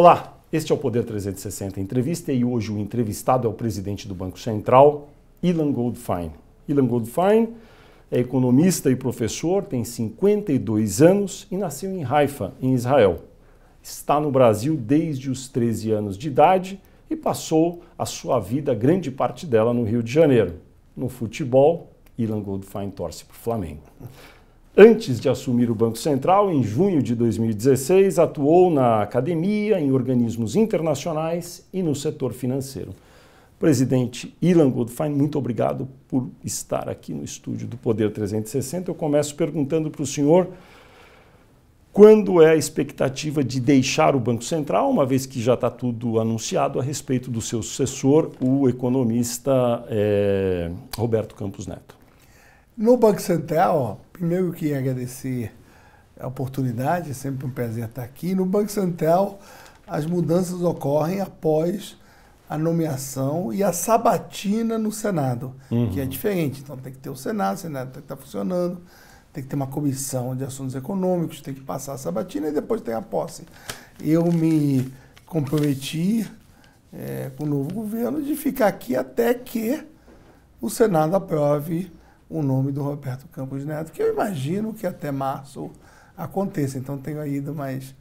Olá, este é o Poder 360 Entrevista e hoje o entrevistado é o presidente do Banco Central, Ilan Goldfein. Ilan Goldfein é economista e professor, tem 52 anos e nasceu em Haifa, em Israel. Está no Brasil desde os 13 anos de idade e passou a sua vida, grande parte dela, no Rio de Janeiro. No futebol, Ilan Goldfein torce para o Flamengo. Antes de assumir o Banco Central, em junho de 2016, atuou na academia, em organismos internacionais e no setor financeiro. Presidente Ilan Goldfein, muito obrigado por estar aqui no estúdio do Poder 360. Eu começo perguntando para o senhor quando é a expectativa de deixar o Banco Central, uma vez que já está tudo anunciado a respeito do seu sucessor, o economista Roberto Campos Neto. No Banco Central, primeiro eu queria agradecer a oportunidade, é sempre um prazer estar aqui. No Banco Central, as mudanças ocorrem após a nomeação e a sabatina no Senado, que é diferente. Então tem que ter o Senado tem que estar funcionando, tem que ter uma comissão de assuntos econômicos, tem que passar a sabatina e depois tem a posse. Eu me comprometi com o novo governo de ficar aqui até que o Senado aprove o nome do Roberto Campos Neto, que eu imagino que até março aconteça. Então tenho ainda mais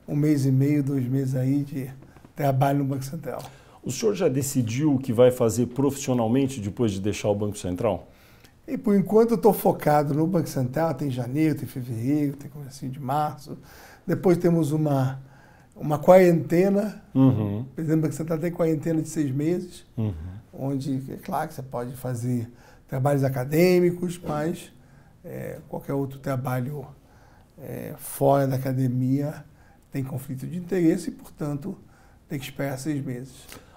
um mês e meio, 2 meses aí de trabalho no Banco Central. O senhor já decidiu o que vai fazer profissionalmente depois de deixar o Banco Central? E por enquanto eu estou focado no Banco Central, tem janeiro, tem fevereiro, tem comecinho de março. Depois temos uma quarentena. O presidente do Banco Central tem quarentena de 6 meses, onde, é claro que você pode fazer trabalhos acadêmicos, mas qualquer outro trabalho fora da academia tem conflito de interesse e, portanto, tem que esperar 6 meses.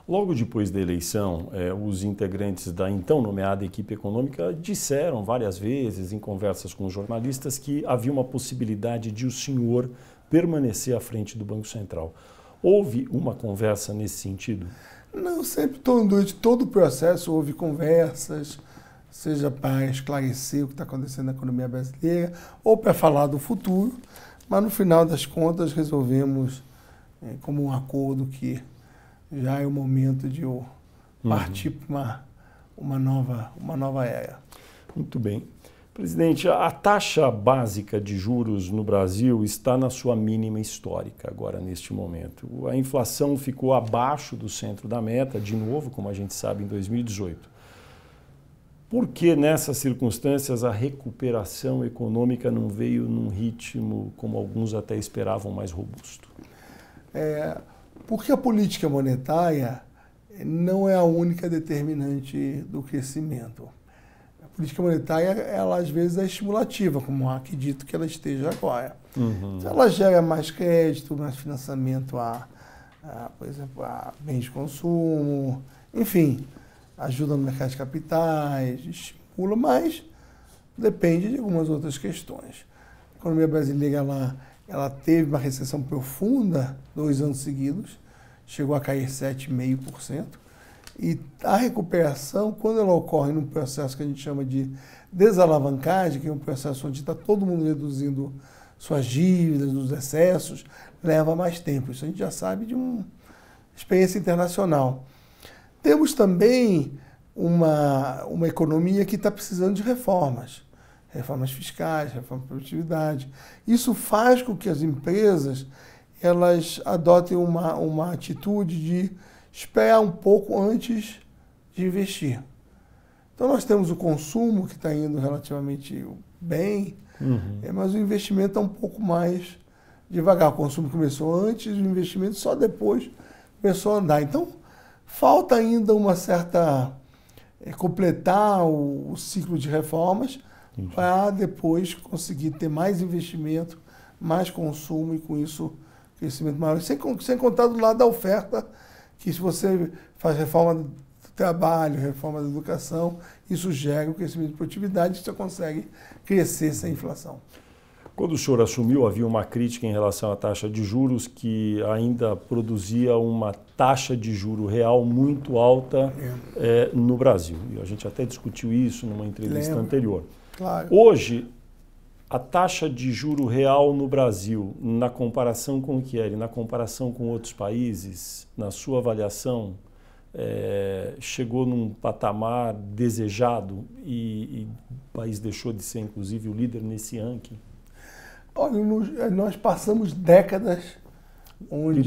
Logo depois da eleição, os integrantes da então nomeada equipe econômica disseram várias vezes em conversas com os jornalistas que havia uma possibilidade de o senhor permanecer à frente do Banco Central. Houve uma conversa nesse sentido? Não, sempre, durante todo o processo houve conversas, seja para esclarecer o que está acontecendo na economia brasileira ou para falar do futuro, mas no final das contas resolvemos, como um acordo, que já é o momento de eu partir para uma nova era. Muito bem. Presidente, a taxa básica de juros no Brasil está na sua mínima histórica agora, neste momento. A inflação ficou abaixo do centro da meta, de novo, como a gente sabe, em 2018. Por que, nessas circunstâncias, a recuperação econômica não veio num ritmo, como alguns até esperavam, mais robusto? Porque a política monetária não é a única determinante do crescimento. A política monetária, ela às vezes é estimulativa, como acredito que ela esteja agora. Então, ela gera mais crédito, mais financiamento por exemplo, a bens de consumo, enfim, ajuda no mercado de capitais, estimula, mas depende de algumas outras questões. A economia brasileira ela teve uma recessão profunda 2 anos seguidos, chegou a cair 7,5%, e a recuperação, quando ela ocorre num processo que a gente chama de desalavancagem, que é um processo onde está todo mundo reduzindo suas dívidas, dos excessos, leva mais tempo. Isso a gente já sabe de uma experiência internacional. Temos também uma economia que está precisando de reformas fiscais, reforma de produtividade. Isso faz com que as empresas elas adotem uma atitude de esperar um pouco antes de investir. Então nós temos o consumo que está indo relativamente bem, mas o investimento é um pouco mais devagar. O consumo começou antes, o investimento só depois começou a andar. Então falta ainda uma certa completar o ciclo de reformas para depois conseguir ter mais investimento, mais consumo e com isso crescimento maior. Sem contar do lado da oferta, que se você faz reforma do trabalho, reforma da educação, isso gera o crescimento de produtividade e você consegue crescer sem inflação. Quando o senhor assumiu, havia uma crítica em relação à taxa de juros que ainda produzia uma taxa de juro real muito alta no Brasil. E a gente até discutiu isso numa entrevista anterior. Claro. Hoje, A taxa de juro real no Brasil, na comparação com o que é, na comparação com outros países, na sua avaliação, chegou num patamar desejado e o país deixou de ser, inclusive, o líder nesse ranking? Olha, nós passamos décadas onde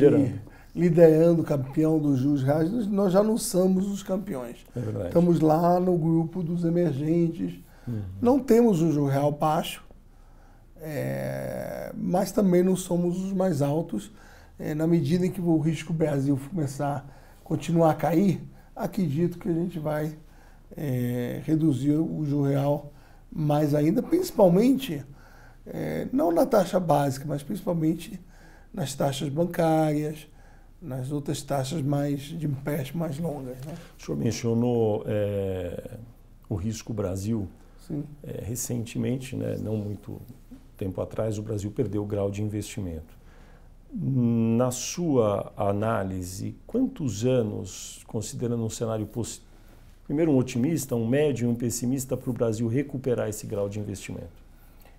liderando campeão dos juros reais, nós já não somos os campeões. É verdade. Estamos lá no grupo dos emergentes. Não temos um juro real baixo, mas também não somos os mais altos. Na medida em que o risco Brasil continuar a cair, acredito que a gente vai reduzir o juro real mais ainda, principalmente, não na taxa básica, mas principalmente nas taxas bancárias, nas outras taxas de empréstimo mais longas. Né? O senhor mencionou o risco Brasil. Sim. Recentemente, né, não muito tempo atrás, o Brasil perdeu o grau de investimento. Na sua análise, quantos anos, considerando um cenário primeiro um otimista, um médio e um pessimista, para o Brasil recuperar esse grau de investimento?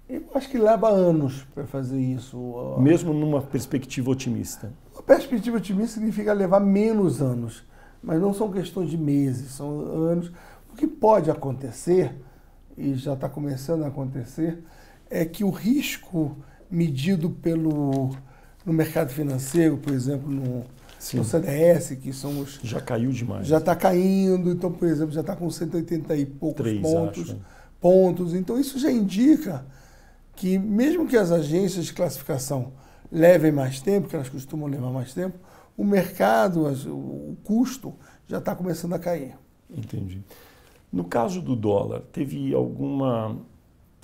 Eu acho que leva anos para fazer isso. Mesmo numa perspectiva otimista? A perspectiva otimista significa levar menos anos, mas não são questões de meses, são anos. O que pode acontecer, e já está começando a acontecer, é que o risco medido no mercado financeiro, por exemplo, no CDS, que são os... Já caiu demais. Já está caindo, então, por exemplo, já está com 180 e poucos pontos. Então, isso já indica que, mesmo que as agências de classificação levem mais tempo, que elas costumam levar mais tempo, o mercado, o custo, já está começando a cair. Entendi. No caso do dólar, teve alguma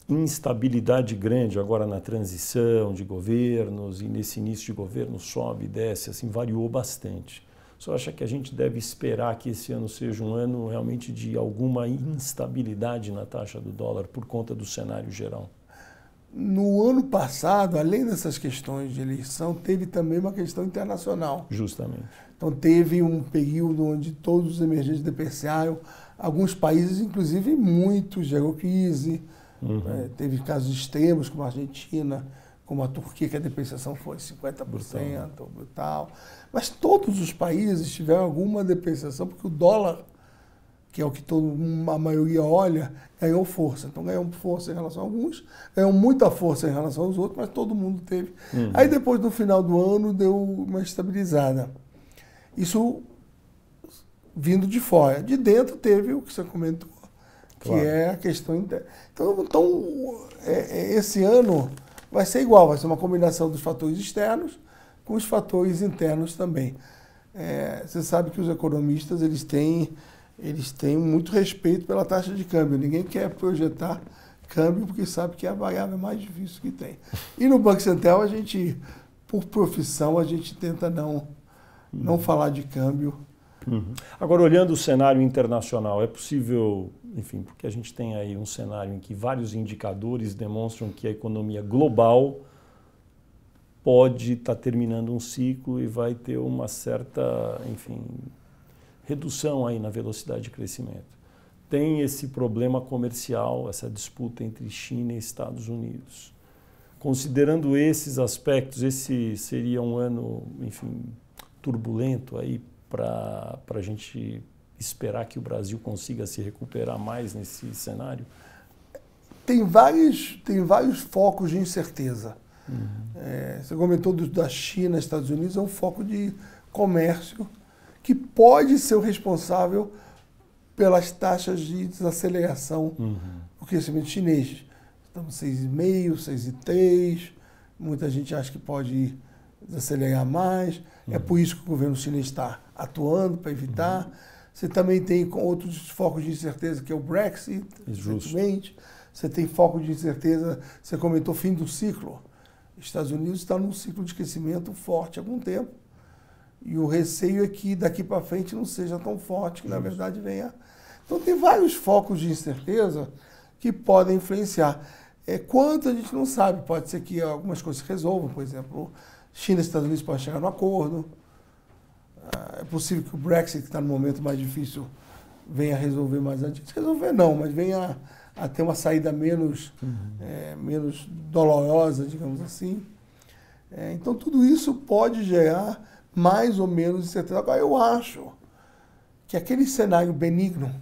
instabilidade grande agora na transição de governos e nesse início de governo sobe e desce, assim, variou bastante. Você acha que a gente deve esperar que esse ano seja um ano realmente de alguma instabilidade na taxa do dólar por conta do cenário geral? No ano passado, além dessas questões de eleição, teve também uma questão internacional. Justamente. Então teve um período onde todos os emergentes depreciaram, alguns países, inclusive muitos, gerou crise. Teve casos extremos, como a Argentina, como a Turquia, que a depreciação foi 50%, brutal. Mas todos os países tiveram alguma depreciação, porque o dólar, que é o que a maioria olha, ganhou força. Então ganhou força em relação a alguns, ganhou muita força em relação aos outros, mas todo mundo teve. Aí depois, no final do ano, deu uma estabilizada. Isso vindo de fora. De dentro teve o que você comentou, que é a questão interna. Então, esse ano vai ser igual, vai ser uma combinação dos fatores externos com os fatores internos também. Você sabe que os economistas eles têm muito respeito pela taxa de câmbio. Ninguém quer projetar câmbio porque sabe que é a variável mais difícil que tem. E no Banco Central, a gente, por profissão, a gente tenta não falar de câmbio. Agora, olhando o cenário internacional, é possível, enfim, porque a gente tem aí um cenário em que vários indicadores demonstram que a economia global pode estar terminando um ciclo e vai ter uma certa, enfim, redução aí na velocidade de crescimento. Tem esse problema comercial, essa disputa entre China e Estados Unidos. Considerando esses aspectos, esse seria um ano, enfim, turbulento aí para a gente esperar que o Brasil consiga se recuperar mais nesse cenário? Tem vários focos de incerteza. Você comentou da China, Estados Unidos, é um foco de comércio que pode ser o responsável pelas taxas de desaceleração do crescimento chinês. Estamos 6,5%, 6,3%, muita gente acha que pode desacelerar mais. É por isso que o governo chinês está atuando para evitar. Você também tem outros focos de incerteza, que é o Brexit, evidentemente. Você tem foco de incerteza, você comentou fim do ciclo. Os Estados Unidos está num ciclo de crescimento forte há algum tempo. E o receio é que daqui para frente não seja tão forte, que na verdade venha. Então tem vários focos de incerteza que podem influenciar. Quanto a gente não sabe, pode ser que algumas coisas se resolvam, por exemplo, China e Estados Unidos podem chegar num acordo. É possível que o Brexit, que está no momento mais difícil, venha resolver mais adiante. Resolver não, mas venha a ter uma saída menos, menos dolorosa, digamos assim. Então, tudo isso pode gerar mais ou menos incerteza. Agora, eu acho que aquele cenário benigno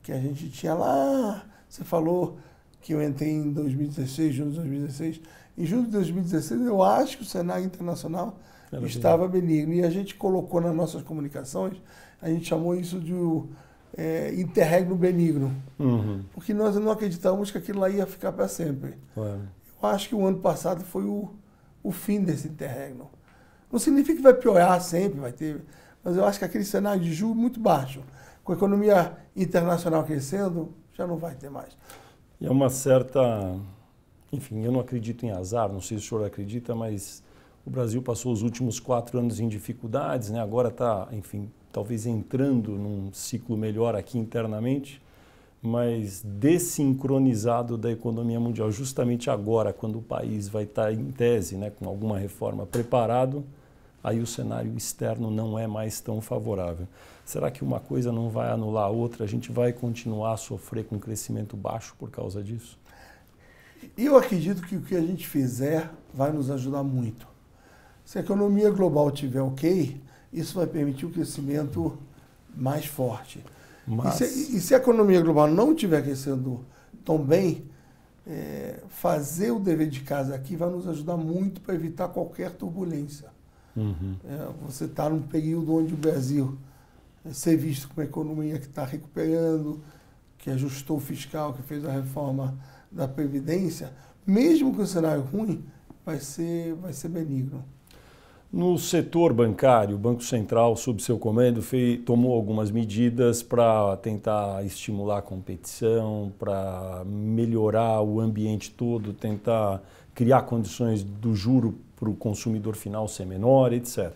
que a gente tinha lá, você falou que eu entrei em 2016, junho de 2016. Em junho de 2016, eu acho que o cenário internacional estava benigno. E a gente colocou nas nossas comunicações, a gente chamou isso de interregno benigno. Porque nós não acreditamos que aquilo lá ia ficar para sempre. Eu acho que o ano passado foi o fim desse interregno. Não significa que vai piorar sempre, vai ter... Mas eu acho que aquele cenário de juros muito baixo, com a economia internacional crescendo, já não vai ter mais. E é uma certa... Enfim, eu não acredito em azar, não sei se o senhor acredita, mas o Brasil passou os últimos 4 anos em dificuldades, né? Agora está, enfim, talvez entrando num ciclo melhor aqui internamente, mas desincronizado da economia mundial. Justamente agora, quando o país vai estar em tese, né, com alguma reforma preparado, aí o cenário externo não é mais tão favorável. Será que uma coisa não vai anular a outra? A gente vai continuar a sofrer com crescimento baixo por causa disso? Eu acredito que o que a gente fizer vai nos ajudar muito. Se a economia global estiver ok, isso vai permitir um crescimento mais forte. Mas... E se a economia global não estiver crescendo tão bem, fazer o dever de casa aqui vai nos ajudar muito para evitar qualquer turbulência. Você está num período onde o Brasil ser visto como uma economia que está recuperando, que ajustou o fiscal, que fez a reforma da Previdência, mesmo com o cenário ruim, vai ser benigno. No setor bancário, o Banco Central, sob seu comando, tomou algumas medidas para tentar estimular a competição, para melhorar o ambiente todo, tentar criar condições do juro para o consumidor final ser menor, etc.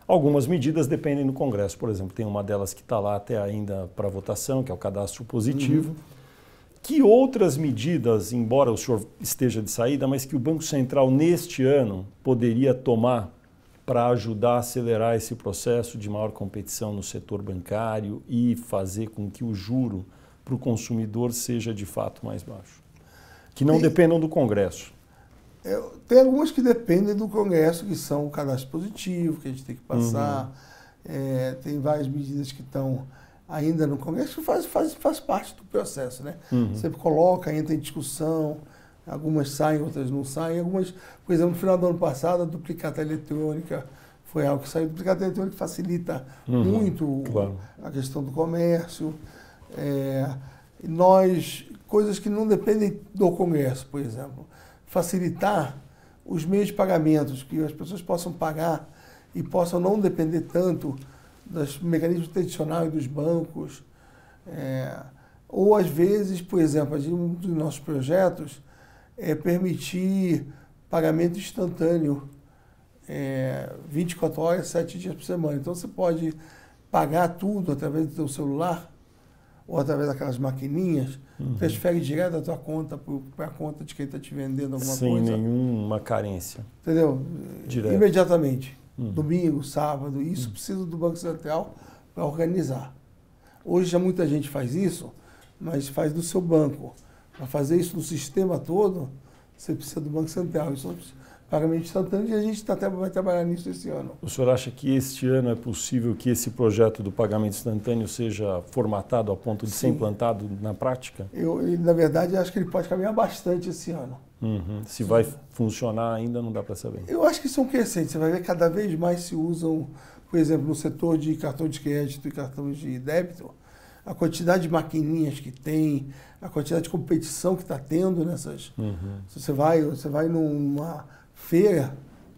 Algumas medidas dependem do Congresso. Por exemplo, tem uma delas que está lá até ainda para votação, que é o cadastro positivo. Que outras medidas, embora o senhor esteja de saída, mas que o Banco Central neste ano poderia tomar para ajudar a acelerar esse processo de maior competição no setor bancário e fazer com que o juro para o consumidor seja de fato mais baixo? Que não dependam do Congresso. Tem algumas que dependem do Congresso, que são o cadastro positivo, que a gente tem que passar. Tem várias medidas que estão ainda no Congresso, que faz parte do processo, né? Você coloca, entra em discussão, algumas saem, outras não saem. Algumas, por exemplo, no final do ano passado, a duplicata eletrônica foi algo que saiu. A duplicata eletrônica facilita muito a questão do comércio. Coisas que não dependem do Congresso, por exemplo. Facilitar os meios de pagamentos, que as pessoas possam pagar e possam não depender tanto dos mecanismos tradicionais dos bancos. Ou, às vezes, por exemplo, um dos nossos projetos é permitir pagamento instantâneo 24 horas, 7 dias por semana. Então, você pode pagar tudo através do seu celular ou através daquelas maquininhas, transfere direto da tua conta para a conta de quem está te vendendo alguma coisa. Sem nenhuma carência. Entendeu? Direto. Imediatamente. Domingo, sábado. Isso precisa do Banco Central para organizar. Hoje já muita gente faz isso, mas faz do seu banco. Para fazer isso no sistema todo, você precisa do Banco Central. Isso é pagamento instantâneo e a gente vai trabalhar nisso esse ano. O senhor acha que este ano é possível que esse projeto do pagamento instantâneo seja formatado a ponto de ser implantado na prática? Na verdade, acho que ele pode caminhar bastante esse ano. Se vai funcionar ainda, não dá para saber. Eu acho que são crescentes. Você vai ver que cada vez mais se usam, por exemplo, no setor de cartão de crédito e cartão de débito, a quantidade de maquininhas que tem, a quantidade de competição que está tendo nessas... Se você vai numa feira,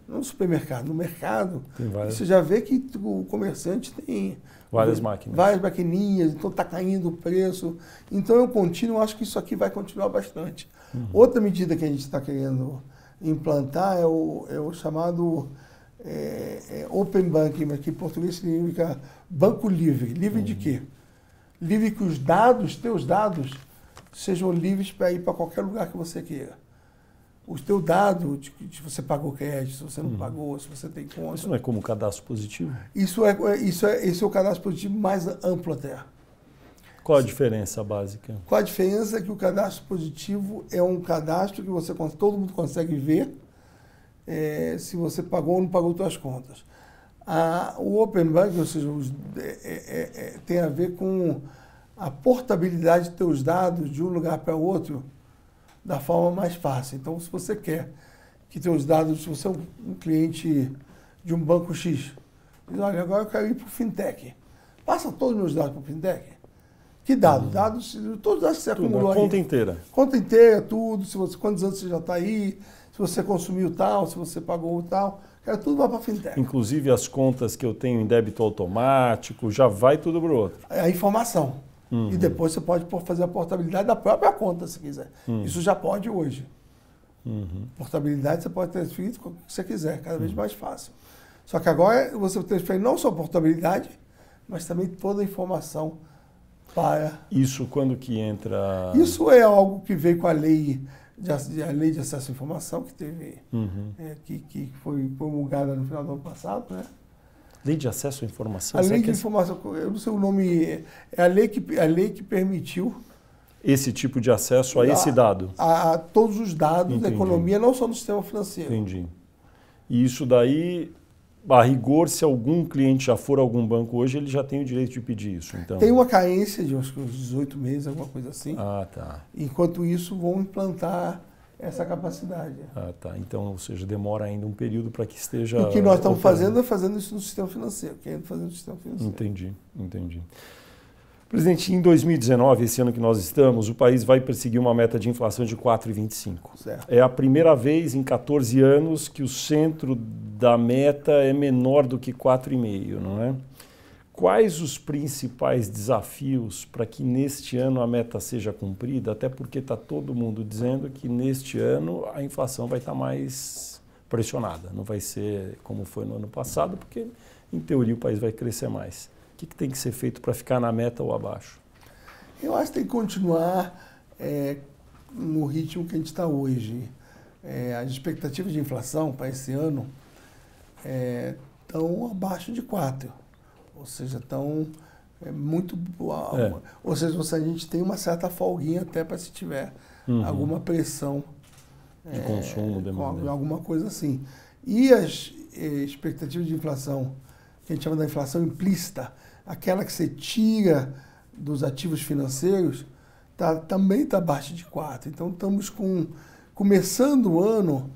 não no supermercado, no mercado, você já vê que o comerciante tem várias máquinas. Várias maquininhas, então está caindo o preço. Então eu continuo, acho que isso aqui vai continuar bastante. Outra medida que a gente está querendo implantar é o chamado Open Banking, que em português significa banco livre. Livre de quê? Livre que os teus dados, sejam livres para ir para qualquer lugar que você queira. O teu dado, se você pagou crédito, se você não pagou, se você tem conta. Isso não é como cadastro positivo? Esse é o cadastro positivo mais amplo até. Qual a diferença básica? Qual a diferença é que o cadastro positivo é um cadastro que todo mundo consegue ver se você pagou ou não pagou suas contas. O Open Banking, ou seja, tem a ver com a portabilidade de teus dados de um lugar para outro da forma mais fácil. Então, se você quer que teus dados, se você é um cliente de um banco X, diz, olha, agora eu quero ir para o Fintech. Passa todos os meus dados para o Fintech. Que dados? Todos os dados que você acumulou aí. Conta inteira. Conta inteira, tudo, quantos anos você já está aí, se você consumiu tal, se você pagou tal. Tudo vai para a Fintech. Inclusive as contas que eu tenho em débito automático, já vai tudo para o outro. É a informação. E depois você pode fazer a portabilidade da própria conta, se quiser. Isso já pode hoje. Portabilidade você pode transferir o que você quiser, cada vez mais fácil. Só que agora você transfere não só a portabilidade, mas também toda a informação para... Isso quando que entra... Isso é algo que veio com a lei de acesso à informação, que teve, que foi promulgada no final do ano passado, né? Lei de acesso à informação? A lei de informação, eu não sei o nome, é a lei que permitiu... Esse tipo de acesso a esse dado? A todos os dados da economia, não só do sistema financeiro. Entendi. E isso daí, a rigor, se algum cliente já for a algum banco hoje, ele já tem o direito de pedir isso, então? Tem uma carência de uns 18 meses, alguma coisa assim. Ah, tá. Enquanto isso, vão implantar essa capacidade. Ah, tá. Então, ou seja, demora ainda um período para que esteja... E o que nós estamos fazendo é fazendo isso no sistema financeiro, querendo fazer no sistema financeiro. Entendi. Presidente, em 2019, esse ano que nós estamos, o país vai perseguir uma meta de inflação de 4,25. Certo. É a primeira vez em 14 anos que o centro da meta é menor do que 4,5, não é? Quais os principais desafios para que neste ano a meta seja cumprida? Até porque está todo mundo dizendo que neste ano a inflação vai estar mais pressionada. Não vai ser como foi no ano passado, porque em teoria o país vai crescer mais. O que tem que ser feito para ficar na meta ou abaixo? Eu acho que tem que continuar no ritmo que a gente está hoje. As expectativas de inflação para esse ano estão abaixo de 4. Ou seja, estão muito... Ou seja, a gente tem uma certa folguinha até para se tiver alguma pressão de consumo, demanda. Alguma coisa assim. E as expectativas de inflação, que a gente chama da inflação implícita, aquela que você tira dos ativos financeiros, também está abaixo de 4. Então, estamos começando o ano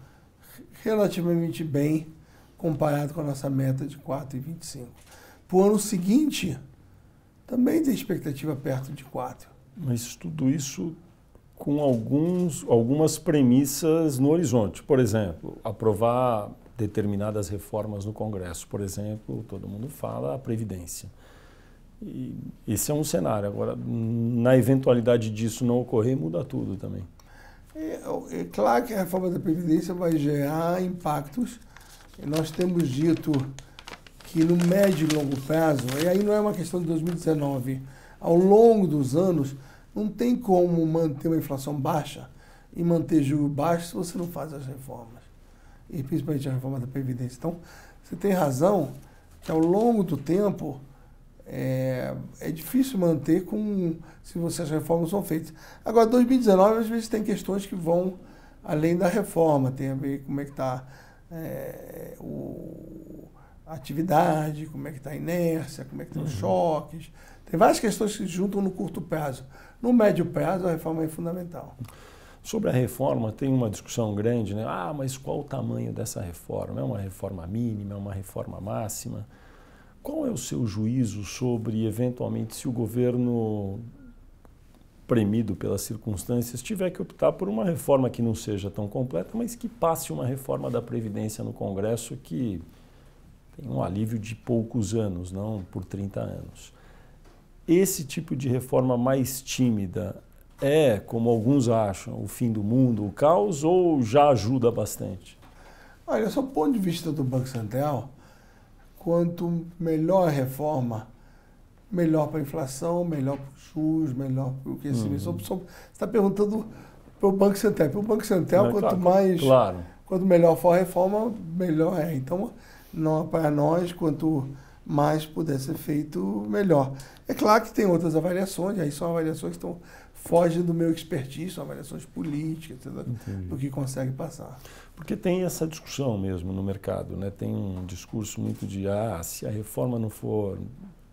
relativamente bem comparado com a nossa meta de 4,25. Para o ano seguinte, também tem expectativa perto de 4. Mas tudo isso com algumas premissas no horizonte. Por exemplo, aprovar determinadas reformas no Congresso. Por exemplo, todo mundo fala a Previdência. E esse é um cenário. Agora, na eventualidade disso não ocorrer, muda tudo também. É claro que a reforma da Previdência vai gerar impactos. Nós temos dito que no médio e longo prazo, e aí não é uma questão de 2019, ao longo dos anos, não tem como manter uma inflação baixa e manter juros baixos se você não faz as reformas. E principalmente a reforma da Previdência. Então, você tem razão que ao longo do tempo é difícil manter se as reformas são feitas. Agora, 2019, às vezes tem questões que vão além da reforma, tem a ver com como é que está a atividade, como é que está a inércia, como é que estão os choques. Tem várias questões que se juntam no curto prazo. No médio prazo, a reforma é fundamental. Sobre a reforma, tem uma discussão grande, né? Ah, mas qual o tamanho dessa reforma? É uma reforma mínima, é uma reforma máxima? Qual é o seu juízo sobre, eventualmente, se o governo, premido pelas circunstâncias, tiver que optar por uma reforma que não seja tão completa, mas que passe uma reforma da Previdência no Congresso que tem um alívio de poucos anos, não por 30 anos. Esse tipo de reforma mais tímida é, como alguns acham, o fim do mundo, o caos, ou já ajuda bastante? Olha, sob o ponto de vista do Banco Central, quanto melhor a reforma, melhor para a inflação, melhor para os juros, melhor para o crescimento. Você está perguntando para o Banco Central. Para o Banco Central, quanto melhor for a reforma, melhor é. Então, para nós, quanto mas pudesse ser feito melhor. É claro que tem outras avaliações, aí são avaliações que fogem do meu expertise, são avaliações políticas, do que consegue passar. Porque tem essa discussão mesmo no mercado, né? Tem um discurso muito de, se a reforma não for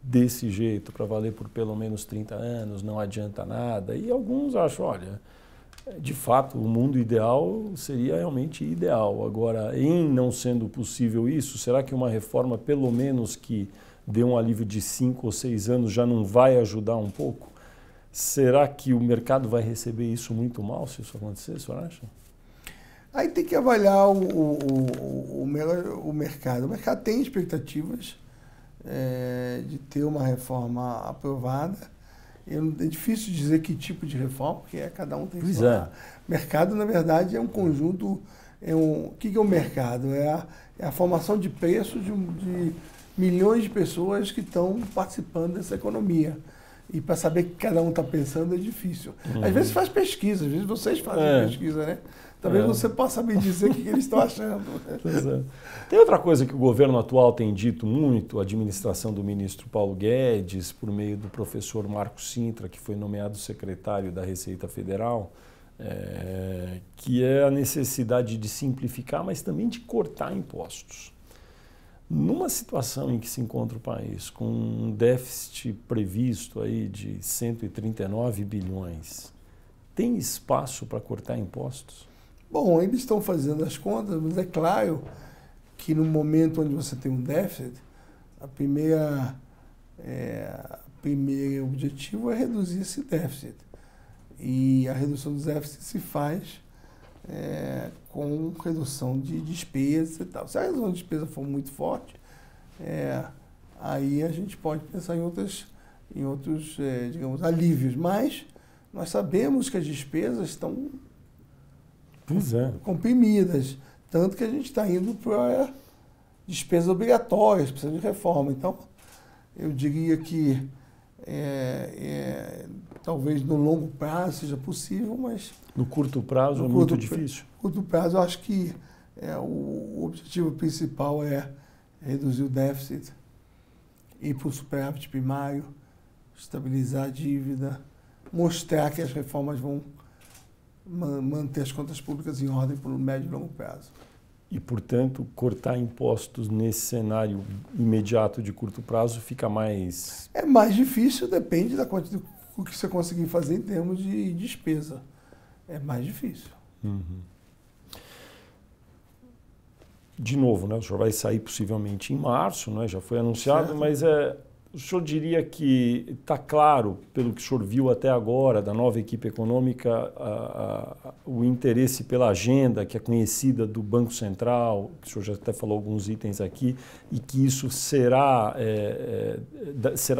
desse jeito, para valer por pelo menos 30 anos, não adianta nada. E alguns acham, olha, de fato, o mundo ideal seria realmente ideal. Agora, em não sendo possível isso, será que uma reforma, pelo menos que dê um alívio de 5 ou 6 anos, já não vai ajudar um pouco? Será que o mercado vai receber isso muito mal se isso acontecer, o senhor acha? Aí tem que avaliar o mercado. O mercado tem expectativas de ter uma reforma aprovada. É difícil dizer que tipo de reforma, porque cada um tem que falar. Mercado, na verdade, é um conjunto. O que é o mercado? É a formação de preços de milhões de pessoas que estão participando dessa economia. E para saber o que cada um está pensando é difícil. Às vezes faz pesquisa, às vezes vocês fazem pesquisa, né? Talvez você possa me dizer o que eles estão achando. Pois é. Tem outra coisa que o governo atual tem dito muito, a administração do ministro Paulo Guedes, por meio do professor Marco Sintra, que foi nomeado secretário da Receita Federal, que é a necessidade de simplificar, mas também de cortar impostos. Numa situação em que se encontra o país com um déficit previsto aí de 139 bilhões, tem espaço para cortar impostos? Bom, eles estão fazendo as contas, mas é claro que no momento onde você tem um déficit, o primeiro objetivo é reduzir esse déficit. E a redução do déficit se faz com redução de despesas e tal. Se a redução de despesa for muito forte, aí a gente pode pensar em outros digamos, alívios. Mas nós sabemos que as despesas estão comprimidas, tanto que a gente está indo para despesas obrigatórias, precisa de reforma. Então, eu diria que talvez no longo prazo seja possível, mas... No curto prazo é muito difícil? No curto prazo, eu acho que o objetivo principal é reduzir o déficit, ir para o superávit primário, estabilizar a dívida, mostrar que as reformas vão manter as contas públicas em ordem por médio e longo prazo. E, portanto, cortar impostos nesse cenário imediato de curto prazo fica mais... É mais difícil, depende da quantidade do que você conseguir fazer em termos de despesa. É mais difícil. De novo, né? O senhor vai sair possivelmente em março, né? Já foi anunciado, certo. Mas o senhor diria que está claro, pelo que o senhor viu até agora, da nova equipe econômica, o interesse pela agenda que é conhecida do Banco Central, que o senhor já até falou alguns itens aqui, e que isso será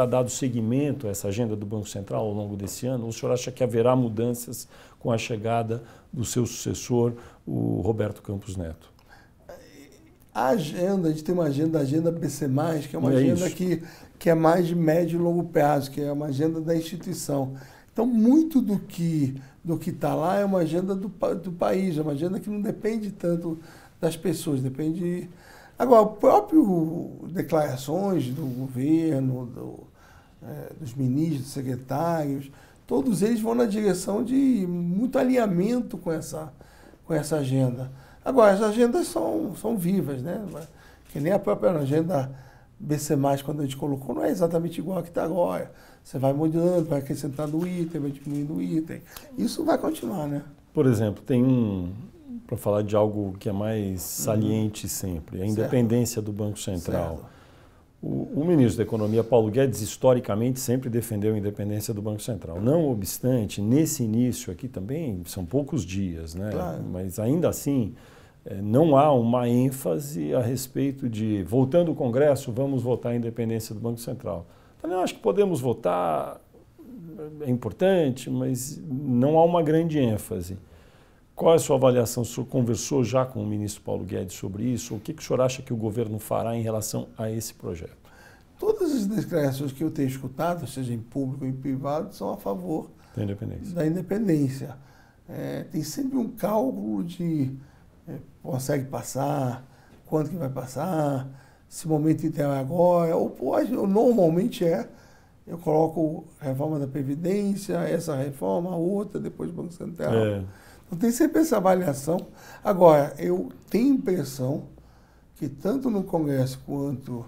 dado seguimento a essa agenda do Banco Central ao longo desse ano? Ou o senhor acha que haverá mudanças com a chegada do seu sucessor, o Roberto Campos Neto? A agenda, a gente tem uma agenda BC+, que é uma agenda que é mais de médio e longo prazo, que é uma agenda da instituição. Então, muito do que está lá é uma agenda do país, é uma agenda que não depende tanto das pessoas, depende... Agora, o próprio declarações do governo, dos ministros, secretários, todos eles vão na direção de muito alinhamento com essa agenda. Agora, as agendas são vivas, né? Que nem a própria agenda BC+, quando a gente colocou, não é exatamente igual a que está agora. Você vai mudando, vai acrescentando item, vai diminuindo item. Isso vai continuar, né? Por exemplo, tem para falar de algo que é mais saliente sempre, a independência do Banco Central. Certo. O ministro da Economia, Paulo Guedes, historicamente sempre defendeu a independência do Banco Central. Não obstante, nesse início aqui também são poucos dias, né? Claro. Mas ainda assim, não há uma ênfase a respeito de, voltando ao Congresso, vamos votar a independência do Banco Central. Também acho que podemos votar, é importante, mas não há uma grande ênfase. Qual é a sua avaliação? O senhor conversou já com o ministro Paulo Guedes sobre isso? O que o senhor acha que o governo fará em relação a esse projeto? Todas as declarações que eu tenho escutado, seja em público ou em privado, são a favor da independência. Tem sempre um cálculo de consegue passar, quanto que vai passar, se o momento ideal é agora, ou normalmente eu coloco a reforma da Previdência, essa reforma, a outra, depois do Banco Central. Então tem sempre essa avaliação. Agora, eu tenho a impressão que tanto no Congresso quanto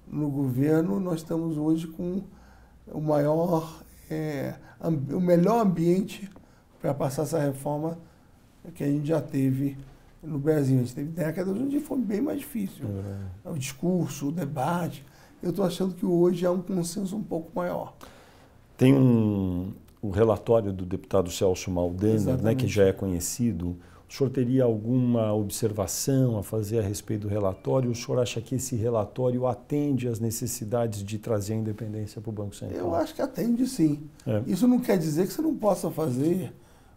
no governo, nós estamos hoje com o melhor ambiente para passar essa reforma que a gente já teve no Brasil. A gente teve décadas onde foi bem mais difícil. O discurso, o debate. Eu estou achando que hoje há um consenso um pouco maior. Tem o relatório do deputado Celso Maldaner, né, que já é conhecido. O senhor teria alguma observação a fazer a respeito do relatório? O senhor acha que esse relatório atende às necessidades de trazer a independência para o Banco Central? Eu acho que atende, sim. Isso não quer dizer que você não possa fazer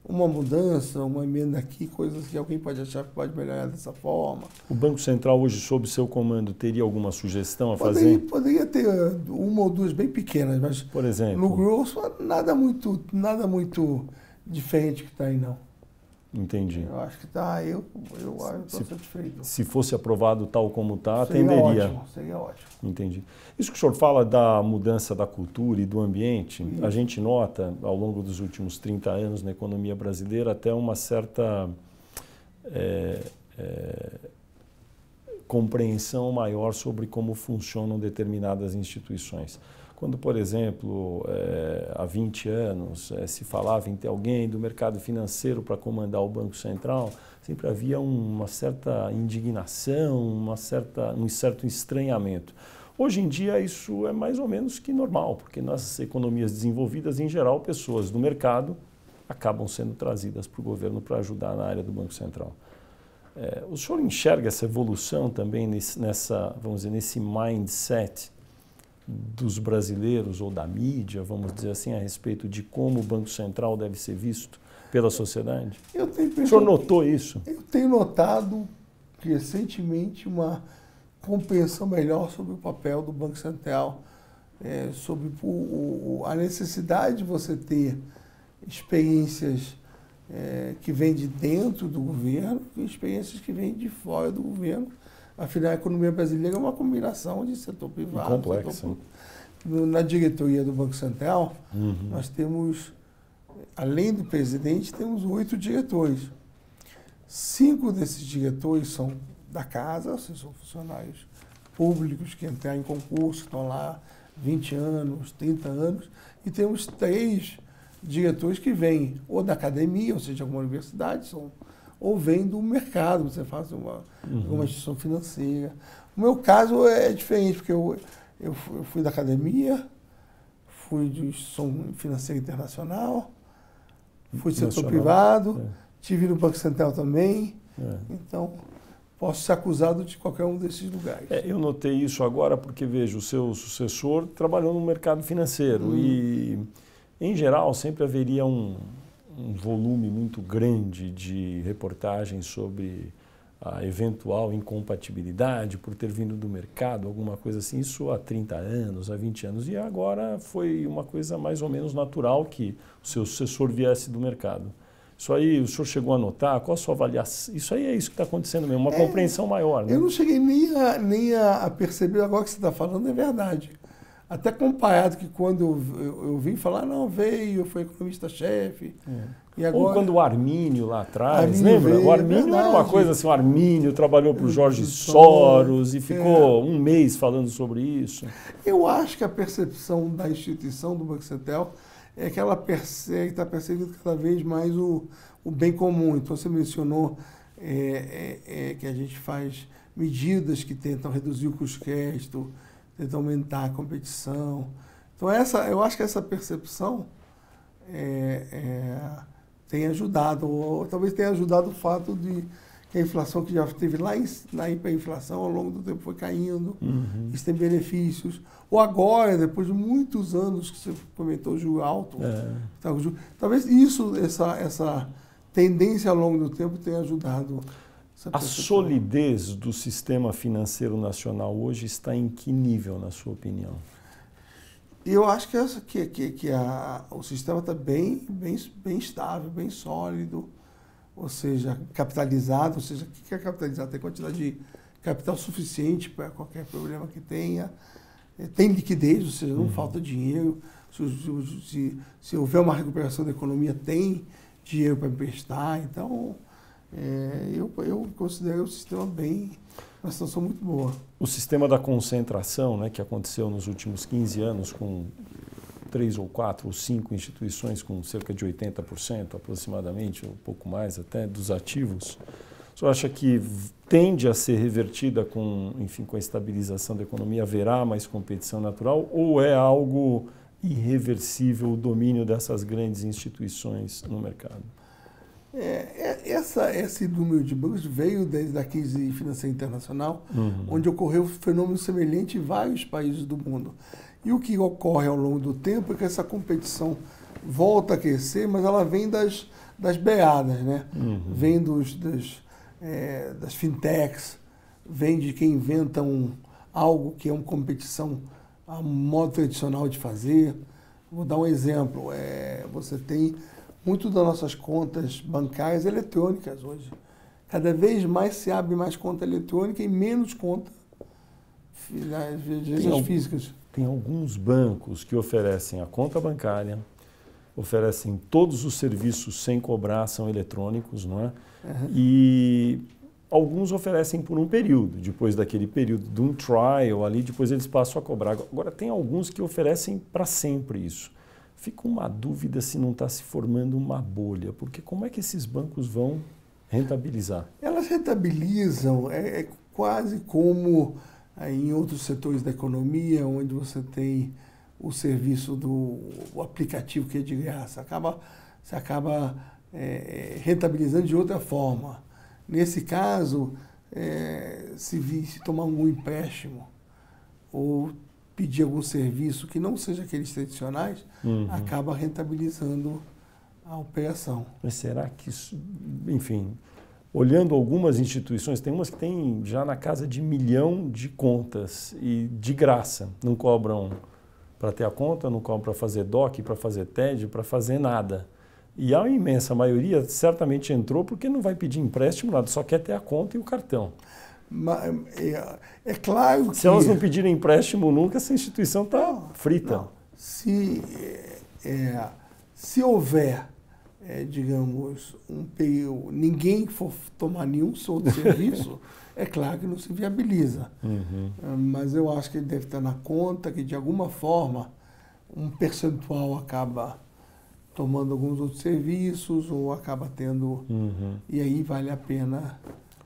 uma mudança, uma emenda aqui, coisas que alguém pode achar que pode melhorar dessa forma. O Banco Central hoje, sob seu comando, teria alguma sugestão a fazer? Poderia ter uma ou duas bem pequenas, mas por exemplo, no grosso nada muito diferente que está aí, não. Entendi. Eu acho que está, eu estou satisfeito. Se fosse aprovado tal como está, atenderia. Seria ótimo. Entendi. Isso que o senhor fala da mudança da cultura e do ambiente, a gente nota ao longo dos últimos 30 anos na economia brasileira até uma certa compreensão maior sobre como funcionam determinadas instituições. Quando, por exemplo, há 20 anos se falava em ter alguém do mercado financeiro para comandar o Banco Central, sempre havia uma certa indignação, um certo estranhamento. Hoje em dia isso é mais ou menos que normal, porque nas economias desenvolvidas, em geral, pessoas do mercado acabam sendo trazidas para o governo para ajudar na área do Banco Central. O senhor enxerga essa evolução também nesse mindset dos brasileiros ou da mídia, vamos dizer assim, a respeito de como o Banco Central deve ser visto pela sociedade? O senhor notou isso? Eu tenho notado recentemente uma compreensão melhor sobre o papel do Banco Central, sobre a necessidade de você ter experiências que vêm de dentro do governo e experiências que vêm de fora do governo. Afinal, a economia brasileira é uma combinação de setor privado. Complexa. Na diretoria do Banco Central, nós temos, além do presidente, temos 8 diretores. 5 desses diretores são da casa, ou seja, são funcionários públicos que entraram em concurso, estão lá 20 anos, 30 anos, e temos 3 diretores que vêm ou da academia, ou seja, de alguma universidade, ou vem do mercado, você faz uma instituição financeira. O meu caso é diferente, porque eu fui da academia, fui de instituição financeira internacional, fui do setor privado, tive no Banco Central também, então posso ser acusado de qualquer um desses lugares. Eu notei isso agora porque, veja, o seu sucessor trabalhou no mercado financeiro e, em geral, sempre haveria um volume muito grande de reportagens sobre a eventual incompatibilidade por ter vindo do mercado, alguma coisa assim, isso há 30 anos, há 20 anos. E agora foi uma coisa mais ou menos natural que o seu sucessor viesse do mercado. Isso aí, o senhor chegou a notar? Qual a sua avaliação? Isso aí é isso que está acontecendo mesmo, uma compreensão maior, né? Eu não cheguei nem a perceber, agora que você está falando é verdade. Até comparado que quando eu vim falar, não, veio, foi economista-chefe. E agora, ou quando o Armínio lá atrás, lembra? O Armínio era uma coisa assim, o Armínio trabalhou para o Jorge Soros e ficou um mês falando sobre isso. Eu acho que a percepção da instituição do Banco Central é que ela está perseguindo cada vez mais o bem comum. Então você mencionou que a gente faz medidas que tentam reduzir o custo de crédito, tentam aumentar a competição. Então eu acho que essa percepção tem ajudado, ou talvez tenha ajudado o fato de que a inflação que já teve na hiperinflação ao longo do tempo foi caindo, isso tem benefícios. Ou agora, depois de muitos anos que você comentou o juro alto, talvez essa tendência ao longo do tempo tenha ajudado. A solidez do sistema financeiro nacional hoje está em que nível, na sua opinião? Eu acho que o sistema está bem estável, bem sólido, ou seja, capitalizado. Ou seja, o que é capitalizado? Tem quantidade de capital suficiente para qualquer problema que tenha, tem liquidez, ou seja, não falta dinheiro. Se houver uma recuperação da economia, tem dinheiro para emprestar. Então, eu considero o sistema uma situação muito boa. O sistema da concentração, né, que aconteceu nos últimos 15 anos com 3 ou 4 ou 5 instituições com cerca de 80% aproximadamente, ou um pouco mais até, dos ativos, o senhor acha que tende a ser revertida com a estabilização da economia? Haverá mais competição natural ou é algo irreversível o domínio dessas grandes instituições no mercado? Esse número de bancos veio desde a crise financeira internacional, onde ocorreu um fenômeno semelhante em vários países do mundo. E o que ocorre ao longo do tempo é que essa competição volta a crescer, mas ela vem das beadas, né? Vem das fintechs, vem de quem inventa algo que é uma competição a um modo tradicional de fazer. Vou dar um exemplo. Você tem muito das nossas contas bancárias eletrônicas hoje. Cada vez mais se abre mais conta eletrônica e menos conta físicas. Tem alguns bancos que oferecem a conta bancária, oferecem todos os serviços sem cobrar, são eletrônicos, não é? E alguns oferecem por um período, depois daquele período de um trial ali, depois eles passam a cobrar. Agora tem alguns que oferecem para sempre isso. Fica uma dúvida se não está se formando uma bolha, porque como é que esses bancos vão rentabilizar? Elas rentabilizam, quase como em outros setores da economia, onde você tem o serviço do aplicativo que é de graça. Você acaba rentabilizando de outra forma. Nesse caso, se tomar algum empréstimo ou pedir algum serviço que não seja aqueles tradicionais, acaba rentabilizando a operação. Mas será que isso, olhando algumas instituições, tem umas que têm já na casa de 1 milhão de contas e de graça, não cobram para ter a conta, não cobram para fazer DOC, para fazer TED, para fazer nada. E a imensa maioria certamente entrou porque não vai pedir empréstimo, nada, só quer ter a conta e o cartão. É claro que... Se elas não pedirem empréstimo nunca, essa instituição está frita. Não. Se houver, digamos, um período, ninguém for tomar nenhum outro serviço, é claro que não se viabiliza. Mas eu acho que ele deve estar na conta que, de alguma forma, um percentual acaba tomando alguns outros serviços ou acaba tendo... E aí vale a pena...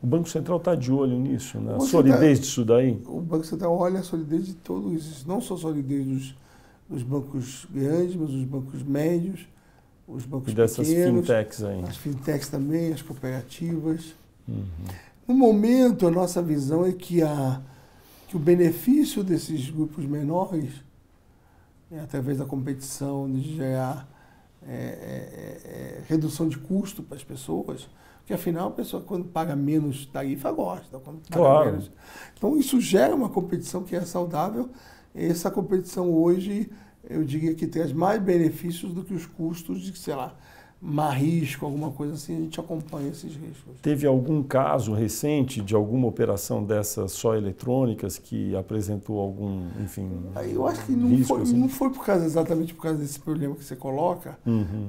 O Banco Central está de olho nisso, né? A solidez disso daí? O Banco Central olha a solidez de todos isso, não só a solidez dos bancos grandes, mas os bancos médios, os bancos pequenos. E dessas fintechs aí. As fintechs também, as cooperativas. No momento, a nossa visão é que o benefício desses grupos menores, através da competição, de gerar redução de custo para as pessoas, porque afinal a pessoa quando paga menos tarifa gosta, quando paga menos. Então isso gera uma competição que é saudável. Essa competição hoje, eu diria que traz mais benefícios do que os custos de, sei lá, mais risco, alguma coisa assim, a gente acompanha esses riscos. Teve algum caso recente de alguma operação dessas só eletrônicas que apresentou algum, eu acho que não foi exatamente por causa desse problema que você coloca,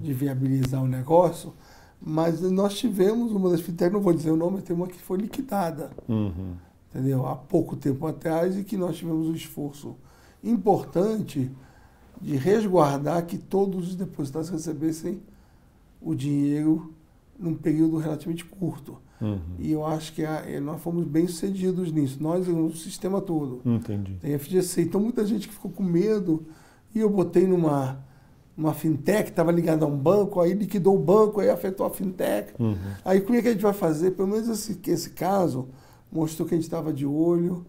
de viabilizar o negócio, mas nós tivemos uma das fintechs, não vou dizer o nome, tem uma que foi liquidada, entendeu? Há pouco tempo atrás, e que nós tivemos um esforço importante de resguardar que todos os depositantes recebessem o dinheiro num período relativamente curto. E eu acho que nós fomos bem sucedidos nisso, nós e o sistema todo. Entendi. Tem FGC, então muita gente que ficou com medo, e eu botei numa fintech, estava ligada a um banco, aí liquidou o banco, aí afetou a fintech. Aí como é que a gente vai fazer? Pelo menos esse caso mostrou que a gente estava de olho,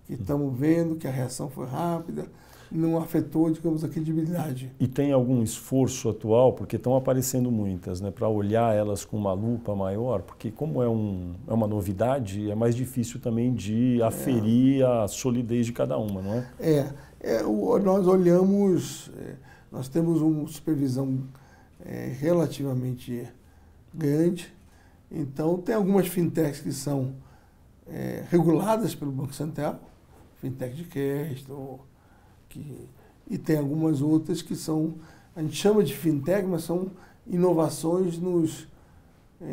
que estamos vendo, que a reação foi rápida, não afetou, digamos, a credibilidade. E tem algum esforço atual, porque estão aparecendo muitas, né, para olhar elas com uma lupa maior, porque como é uma novidade, é mais difícil também de aferir a solidez de cada uma, não é? Nós olhamos... Nós temos uma supervisão relativamente grande, então tem algumas fintechs que são reguladas pelo Banco Central, fintech de crédito, e tem algumas outras que são, a gente chama de fintech, mas são inovações nos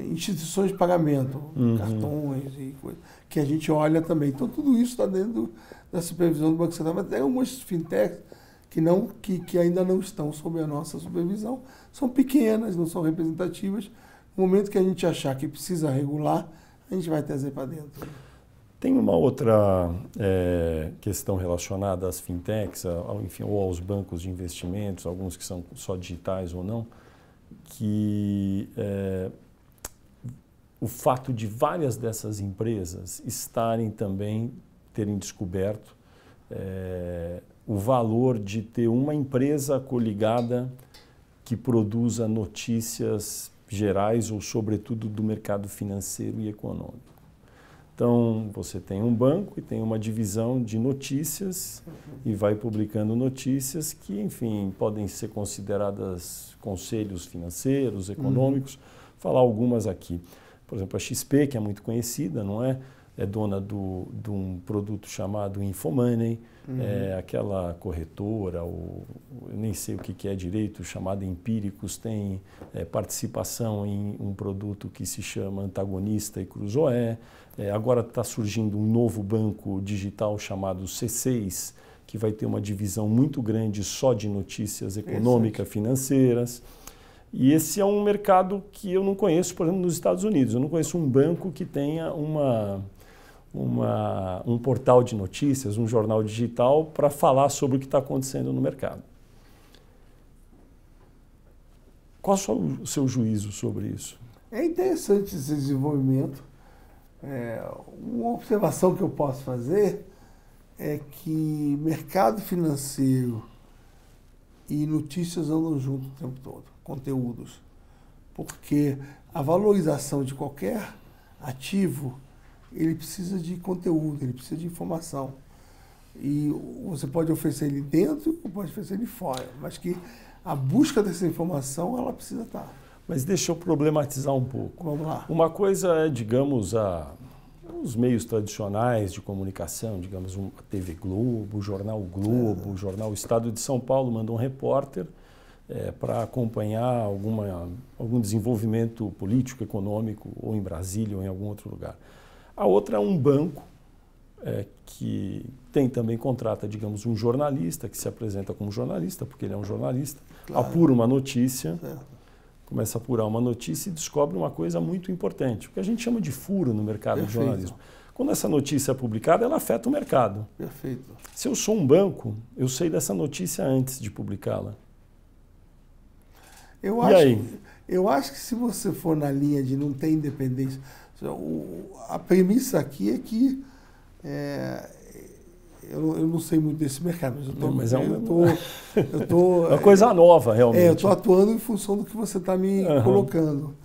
instituições de pagamento, cartões e coisas, que a gente olha também. Então, tudo isso está dentro da supervisão do Banco Central, mas tem algumas fintechs que ainda não estão sob a nossa supervisão, são pequenas, não são representativas. No momento que a gente achar que precisa regular, a gente vai trazer para dentro. Tem uma outra questão relacionada às fintechs, enfim, ou aos bancos de investimentos, alguns que são só digitais ou não, que o fato de várias dessas empresas terem descoberto o valor de ter uma empresa coligada que produza notícias gerais ou, sobretudo, do mercado financeiro e econômico. Então, você tem um banco e tem uma divisão de notícias e vai publicando notícias que, enfim, podem ser consideradas conselhos financeiros, econômicos. Falar algumas aqui. Por exemplo, a XP, que é muito conhecida, não é? É dona de um produto chamado Infomoney, aquela corretora, eu nem sei o que é direito, chamada Empíricos, tem participação em um produto que se chama Antagonista e Cruzoé. Agora está surgindo um novo banco digital chamado C6, que vai ter uma divisão muito grande só de notícias econômicas, financeiras. E esse é um mercado que eu não conheço, por exemplo, nos Estados Unidos. Eu não conheço um banco que tenha um portal de notícias, um jornal digital para falar sobre o que está acontecendo no mercado. Qual o seu juízo sobre isso? É interessante esse desenvolvimento. Uma observação que eu posso fazer é que mercado financeiro e notícias andam juntos o tempo todo, conteúdos. Porque a valorização de qualquer ativo, ele precisa de conteúdo, ele precisa de informação. E você pode oferecer ele dentro ou pode oferecer ele fora, mas que a busca dessa informação, ela precisa estar. Mas deixa eu problematizar um pouco. Vamos lá. Uma coisa é, digamos, os meios tradicionais de comunicação, digamos, a TV Globo, o Jornal Globo, o Jornal Estado de São Paulo manda um repórter para acompanhar algum desenvolvimento político, econômico, ou em Brasília ou em algum outro lugar. A outra é um banco que contrata, digamos, um jornalista, que se apresenta como jornalista, porque ele é um jornalista, claro, apura uma notícia, começa a apurar uma notícia e descobre uma coisa muito importante, o que a gente chama de furo no mercado de jornalismo. Quando essa notícia é publicada, ela afeta o mercado. Perfeito. Se eu sou um banco, eu sei dessa notícia antes de publicá-la. Eu acho que se você for na linha de não ter independência, a premissa aqui é que eu não sei muito desse mercado, mas eu tô é uma coisa nova, realmente. Eu estou atuando em função do que você está me colocando.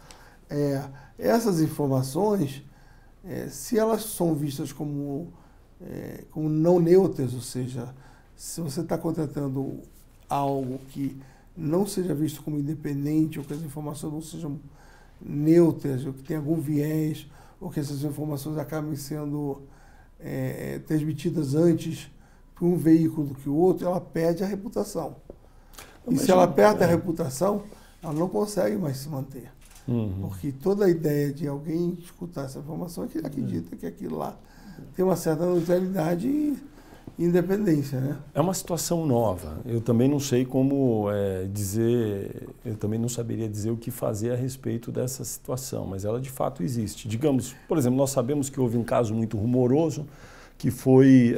Essas informações, se elas são vistas como não neutras, ou seja, se você está contratando algo que não seja visto como independente, ou que as informações não sejam neutras, ou que tenha algum viés, ou que essas informações acabem sendo transmitidas antes por um veículo do que o outro, ela perde a reputação. E se ela perde a reputação, ela não consegue mais se manter. Porque toda a ideia de alguém escutar essa informação é que ele acredita que aquilo lá tem uma certa neutralidade e independência, né? É uma situação nova. Eu também não sei como dizer, eu também não saberia dizer o que fazer a respeito dessa situação, mas ela de fato existe. Digamos, por exemplo, nós sabemos que houve um caso muito rumoroso, que foi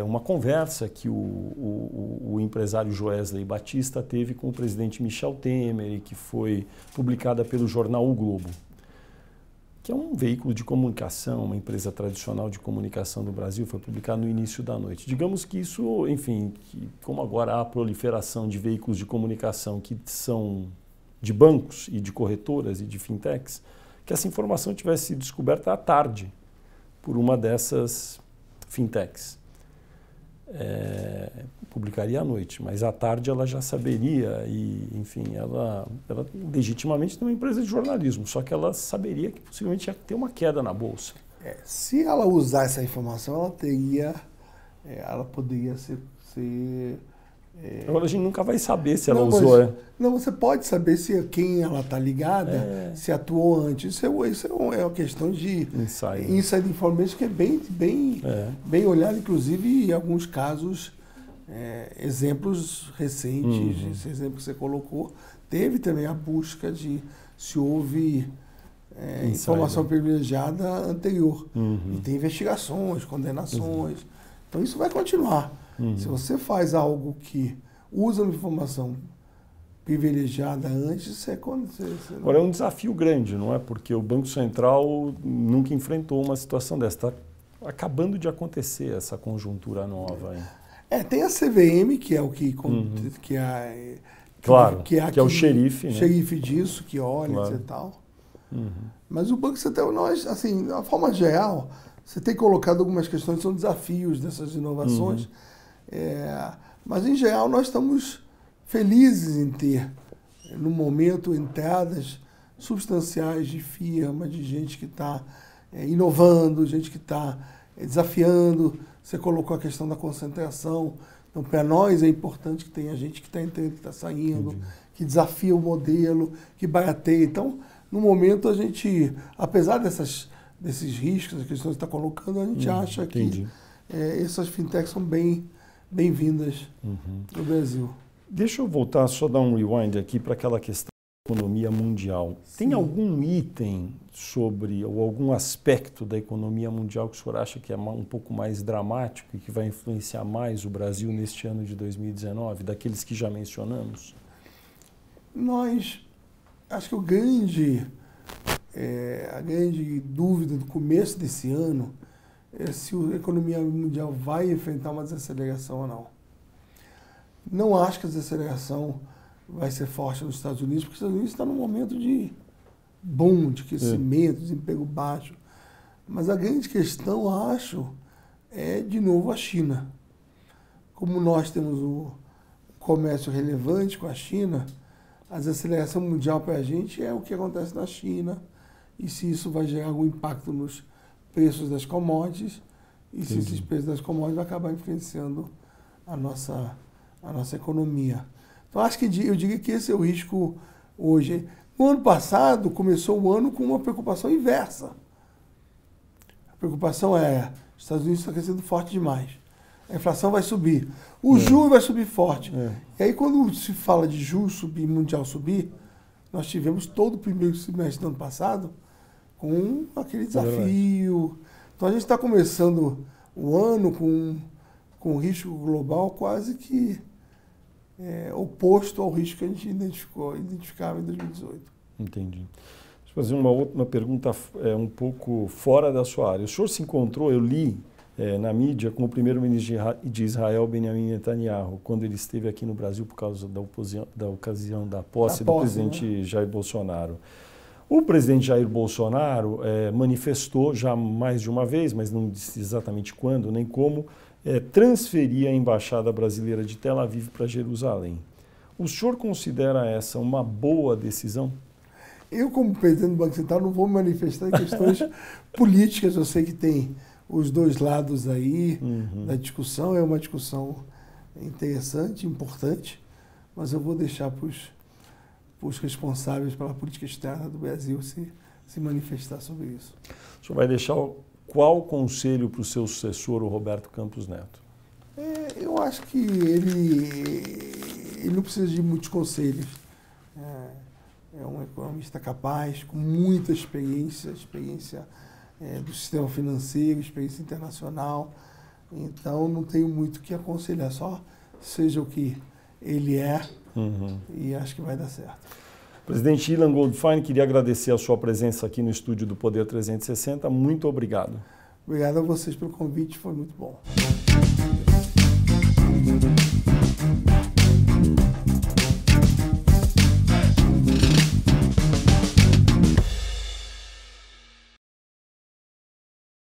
uma conversa que o empresário Joesley Batista teve com o presidente Michel Temer e que foi publicada pelo jornal O Globo, que é um veículo de comunicação, uma empresa tradicional de comunicação do Brasil, foi publicado no início da noite. Digamos que isso, enfim, como agora há a proliferação de veículos de comunicação que são de bancos e de corretoras e de fintechs, que essa informação tivesse sido descoberta à tarde por uma dessas fintechs. Publicaria à noite, mas à tarde ela já saberia e, enfim, ela legitimamente tem uma empresa de jornalismo, só que ela saberia que possivelmente ia ter uma queda na bolsa. Se ela usar essa informação, ela poderia ser agora a gente nunca vai saber se ela não, usou. Não, você pode saber se quem ela está ligada, se atuou antes. Isso é uma questão de inside information que é bem olhado, inclusive em alguns casos, exemplos recentes, esse exemplo que você colocou, teve também a busca de se houve informação privilegiada anterior. E tem investigações, condenações. Então isso vai continuar. Se você faz algo que usa uma informação privilegiada antes, Agora é um desafio grande, não é? Porque o Banco Central nunca enfrentou uma situação dessa. Está acabando de acontecer essa conjuntura nova. Hein? Tem a CVM, que é o que é o xerife, né? Xerife disso, que olha e tal. Mas o Banco Central, nós, assim, de uma forma geral, você tem colocado algumas questões que são desafios dessas inovações. Mas, em geral, nós estamos felizes em ter, no momento, entradas substanciais de firma, de gente que está inovando, gente que está desafiando. Você colocou a questão da concentração. Então, para nós é importante que tenha gente que está entrando, que está saindo, que desafia o modelo, que barateia. Então, no momento, a gente, apesar desses riscos, as questões que você está colocando, a gente acha que essas fintechs são bem-vindas no Brasil. Deixa eu voltar, só dar um rewind aqui para aquela questão da economia mundial. Sim. Tem algum item ou algum aspecto da economia mundial que o senhor acha que é um pouco mais dramático e que vai influenciar mais o Brasil neste ano de 2019, daqueles que já mencionamos? Acho que a grande dúvida do começo desse ano é se a economia mundial vai enfrentar uma desaceleração ou não. Não acho que a desaceleração vai ser forte nos Estados Unidos, porque os Estados Unidos está num momento de boom, de crescimento, desemprego baixo. Mas a grande questão, acho, é, de novo, a China. Como nós temos o comércio relevante com a China, a desaceleração mundial para a gente é o que acontece na China e se isso vai gerar algum impacto nos preços das commodities e se esses preços das commodities vão acabar influenciando a nossa economia. Então, acho que eu diria que esse é o risco hoje. No ano passado, começou o ano com uma preocupação inversa. A preocupação os Estados Unidos estão crescendo forte demais. A inflação vai subir. O juro vai subir forte. E aí, quando se fala de juros subir, mundial subir, nós tivemos todo o primeiro semestre do ano passado com aquele desafio. Então, a gente está começando o ano com um risco global quase que oposto ao risco que a gente identificava em 2018. Entendi. Deixa eu fazer uma pergunta um pouco fora da sua área. O senhor se encontrou, eu li na mídia, com o primeiro-ministro de Israel, Benjamin Netanyahu, quando ele esteve aqui no Brasil por causa da ocasião da posse do presidente Jair Bolsonaro. O presidente Jair Bolsonaro manifestou já mais de uma vez, mas não disse exatamente quando nem como, transferir a embaixada brasileira de Tel Aviv para Jerusalém. O senhor considera essa uma boa decisão? Eu, como presidente do Banco Central, não vou me manifestar em questões políticas. Eu sei que tem os dois lados aí da discussão. É uma discussão interessante, importante, mas eu vou deixar para os responsáveis pela política externa do Brasil se manifestar sobre isso. O senhor vai deixar qual conselho para o seu sucessor, o Roberto Campos Neto? Eu acho que ele não precisa de muitos conselhos. É um economista capaz, com muita experiência do sistema financeiro, experiência internacional. Então, não tenho muito o que aconselhar, só seja o que ele é e acho que vai dar certo. Presidente Ilan Goldfein, queria agradecer a sua presença aqui no estúdio do Poder 360. Muito obrigado. Obrigado a vocês pelo convite, foi muito bom.